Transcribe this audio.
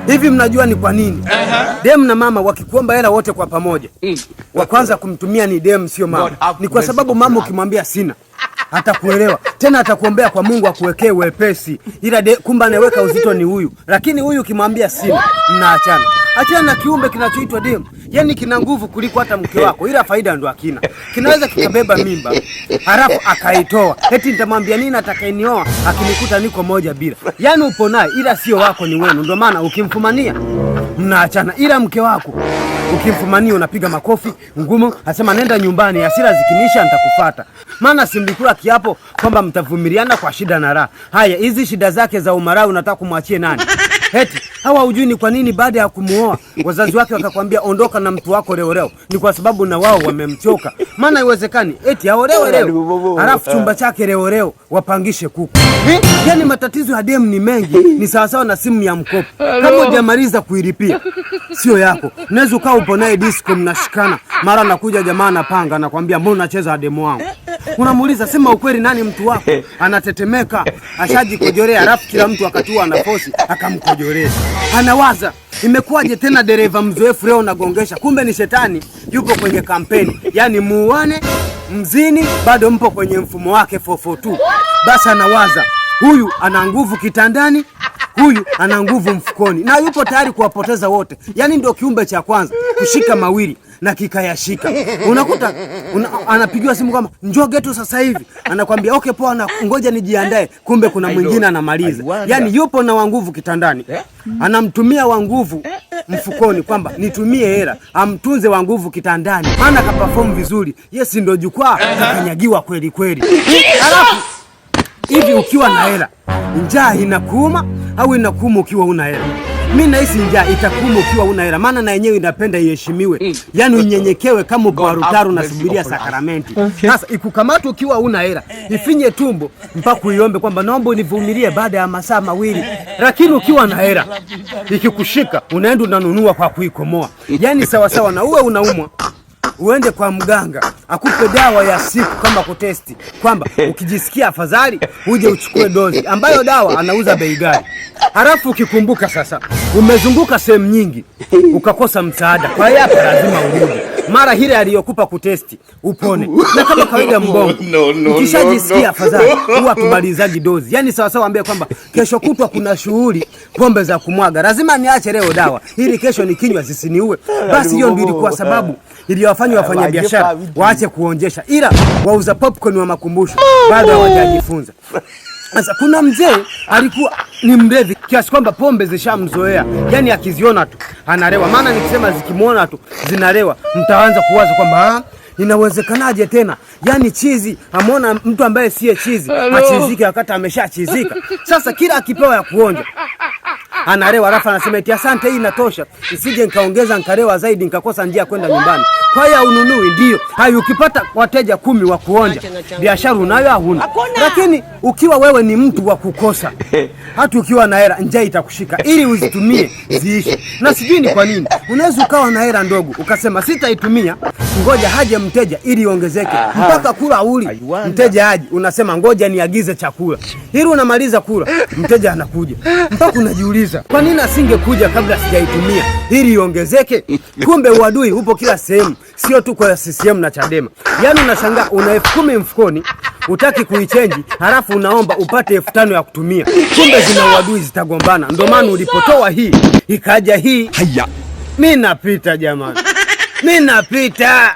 Hivi mnajua ni kwa nini? Dem na mama wakikuomba hela wote kwa pamoja, wa kwanza kumtumia ni dem, sio mama. Ni kwa sababu mama ukimwambia sina, atakuelewa. Tena atakuombea kwa Mungu akuwekee wepesi. Ila kumbe anaweka uzito ni huyu. Lakini huyu ukimwambia sina, mnaachana. Achana na kiumbe kinachoitwa dem. Yaani kina nguvu kuliko hata mke wako, ila faida ndo akina. Kinaweza kikabeba mimba, halafu akaitoa. Eti nitamwambia nini atakayenioa akinikuta niko moja bila. Yaani upo naye ila sio wako, ni wenu. Ndio maana ukimfumania mnaachana. Ila mke wako ukimfumania unapiga makofi ngumu, asema nenda nyumbani, hasira zikinisha nitakufuata. Maana simlikula kiapo kwamba mtavumiliana kwa shida na raha. Haya, hizi shida zake za umarau unataka kumwachie nani? Eti hawa hujui ni kwa nini baada ya kumuoa wazazi wake wakakwambia ondoka na mtu wako leo. Ni kwa sababu na wao wamemchoka. Maana haiwezekani eti aolewe leo halafu chumba chake leo wapangishe kuku. Yaani matatizo ya demu ni mengi, ni sawasawa na simu ya mkopo. Kama hujamaliza kuilipia sio yako. Unaweza ukaa upo naye disco mnashikana, mara nakuja jamaa anapanga anakuambia mbona unacheza na demu wangu? Unamuuliza sema ukweli, nani mtu wako? Anatetemeka, ashajikojorea, halafu kila mtu akatua anafosi akamkojorea. Anawaza imekuwaje tena dereva mzoefu leo nagongesha, kumbe ni shetani yupo kwenye kampeni. Yaani muone mzini bado mpo kwenye mfumo wake 442. Basi anawaza huyu ana nguvu kitandani, huyu ana nguvu mfukoni, na yupo tayari kuwapoteza wote. Yaani ndio kiumbe cha kwanza kushika mawili na kikayashika. Unakuta anapigiwa simu kama njoo geto sasa hivi, anakwambia okay poa, na ngoja nijiandae, kumbe kuna mwingine anamaliza. Yaani yupo na wanguvu kitandani, anamtumia wanguvu mfukoni kwamba nitumie hela, amtunze wanguvu kitandani. Maana kaperform vizuri, yes ndio jukwaa kakanyagiwa kweli kweli. Alafu hivi ukiwa na hela, njaa inakuuma au inakuuma ukiwa una hela? Mimi nahisi njaa itakuuma ukiwa una hela, maana na yenyewe inapenda iheshimiwe. Yaani unyenyekewe kama kwa rutaru na subiria sakramenti. Sasa ikukamata ukiwa una hela, ifinye tumbo mpaka uiombe kwamba naomba univumilie baada ya masaa mawili. Lakini ukiwa na hela, ikikushika unaenda unanunua kwa kuikomoa. Yaani sawa sawa na uwe unaumwa, uende kwa mganga akupe dawa ya siku kama kutesti, kwamba ukijisikia afadhali uje uchukue dozi ambayo dawa anauza bei gani. Halafu ukikumbuka sasa umezunguka sehemu nyingi ukakosa msaada, kwa hiyo hapa lazima urudi mara hile aliyokupa kutesti upone. Na kama kawaida mbongo ukishajisikia afadhali huwa tubalizaji dozi. Yaani sawa sawa ambia kwamba kesho kutwa kuna shughuli pombe za kumwaga, lazima niache leo dawa ili kesho nikinywa zisiniue. Basi hiyo ndio ilikuwa sababu iliyowafanya wafanya biashara waache kuonjesha, ila wauza popcorn wa makumbusho bado hawajajifunza. Sasa kuna mzee alikuwa ni mlevi kiasi kwamba pombe zishamzoea. Yaani akiziona tu analewa. Maana nikisema zikimuona tu zinalewa, mtaanza kuwaza kwamba inawezekanaje tena? Yaani chizi amuona mtu ambaye siye chizi achizike wakati ameshachizika. Sasa kila akipewa ya kuonja analewa, alafu anasema eti asante, hii inatosha, isije nikaongeza nikalewa zaidi nikakosa njia kwenda nyumbani. Kwa hiyo ununui ndio. Hayo ukipata wateja 10 wa kuonja, biashara unayo huna. Lakini ukiwa wewe ni mtu wa kukosa, hata ukiwa na hela njaa itakushika ili uzitumie ziishi. Na sijui ni kwa nini. Unaweza ukawa na hela ndogo ukasema sitaitumia, ngoja haje mteja ili iongezeke. Mpaka kula uli mteja haje, unasema ngoja niagize chakula. Ili unamaliza kula, mteja anakuja. Mpaka unajiuliza, kwa nini asingekuja kabla sijaitumia ili iongezeke? Kumbe uadui upo kila sehemu, sio tu kwa CCM na Chadema. Yaani unashangaa una 10,000 mfukoni, utaki kuichange, halafu unaomba upate 5,000 ya kutumia. Kumbe zina uadui, zitagombana. Ndio maana ulipotoa hii ikaja hii. Mimi napita jamani. Mimi napita.